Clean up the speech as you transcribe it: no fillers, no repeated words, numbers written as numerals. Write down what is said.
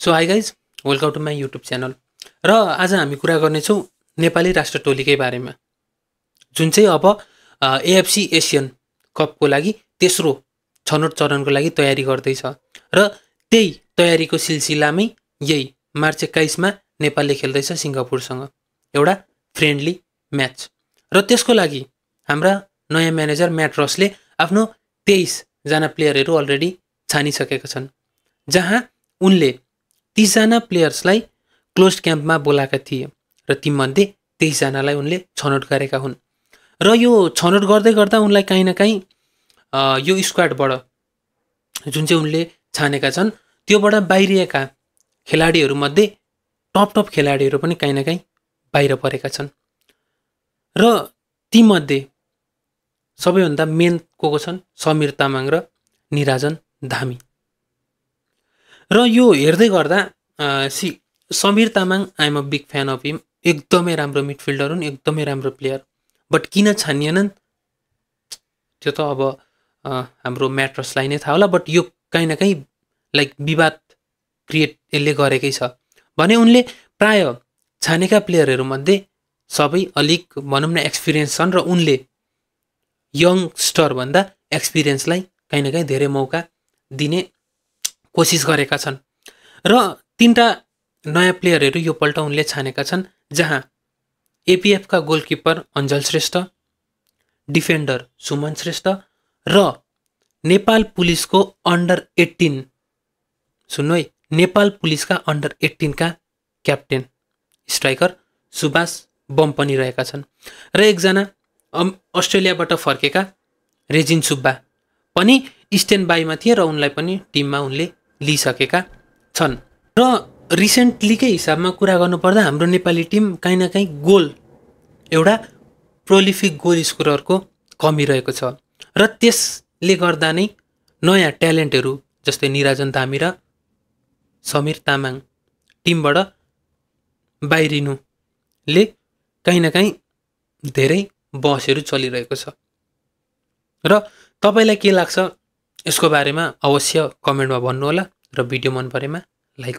So hi guys, welcome to my YouTube channel. र आज हामी कुरा गर्नेछौँ नेपाली राष्ट्र टोलीकै बारेमा, जुन चाहिँ अब एएफसी एसियन कपको लागि तेस्रो छनौट चरणको लागि तयारी गर्दैछ। र त्यही तयारीको सिलसिलामै यही मार्च 21मा नेपालले खेल्दैछ सिङ्गापुरसँग एउटा फ्रेन्डली म्याच। र त्यसको लागि हाम्रा नयाँ म्यानेजर म्याट रसले आफ्नो 23जना प्लेयरहरू अलरेडी छानिसकेका छन्, जहाँ उनले 30जना प्लेयर्सलाई क्लोज क्याम्पमा बोलाएका थिए र तीमध्ये 23जनालाई उनले छनौट गरेका हुन्। र यो छनौट गर्दै गर्दा उनलाई काहीँ न काहीँ यो स्क्वाडबाट जुन चाहिँ उनले छानेका छन् त्योबाट बाहिरिएका खेलाडीहरूमध्ये टप खेलाडीहरू पनि काहीँ न काहीँ बाहिर परेका छन्। र तीमध्ये सबैभन्दा मेन को छन् समीर तामाङ र निराजन धामी। र यो हेर्दै गर्दा Samir Tamang I am a big fan of him. एकदमै राम्रो मिडफिल्डर हुन्, एकदमै राम्रो प्लेयर। बट किन छानिएनन् त्यो त अब हाम्रो म्याट्रसलाई नै थाहा होला। बट यो काहीँ न काहीँ लाइक विवाद क्रिएट यसले गरेकै छ भने उनले प्राय छानेका प्लेयरहरूमध्ये सबै अलिक भनौँ न एक्सपिरियन्स छन् र उनले यङस्टरभन्दा एक्सपिरियन्सलाई काहीँ न काहीँ धेरै मौका दिने कोसिस गरेका छन्। र 3टा नयाँ प्लेयरहरू यो पल्ट उनले छानेका छन्, जहाँ एपिएफका गोलकिपर अञ्जल श्रेष्ठ, डिफेन्डर सुमन श्रेष्ठ र नेपाल पुलिसको अन्डर 18 सुन्नु है, नेपाल पुलिसका अन्डर 18 का क्याप्टेन स्ट्राइकर सुभाष बम पनि रहेका छन्। र एकजना अस्ट्रेलियाबाट फर्केका रेजिन सुब्बा पनि स्ट्यान्ड बाईमा थिए र उनलाई पनि टिममा उनले लिइसकेका छन्। र रिसेन्टलीकै हिसाबमा कुरा गर्नुपर्दा हाम्रो नेपाली टिम काहीँ न काहीँ एउटा प्रोलिफिक गोल स्कोररको कमी रहेको छ। र त्यसले गर्दा नै नयाँ ट्यालेन्टहरू जस्तै निराजन धामी र समीर तामाङ टिमबाट बाहिरिनुले काहीँ न काहीँ धेरै बहसहरू चलिरहेको छ। र तपाईँलाई के लाग्छ यसको बारेमा अवश्य कमेन्टमा भन्नुहोला र भिडियो मन परेमा लाइक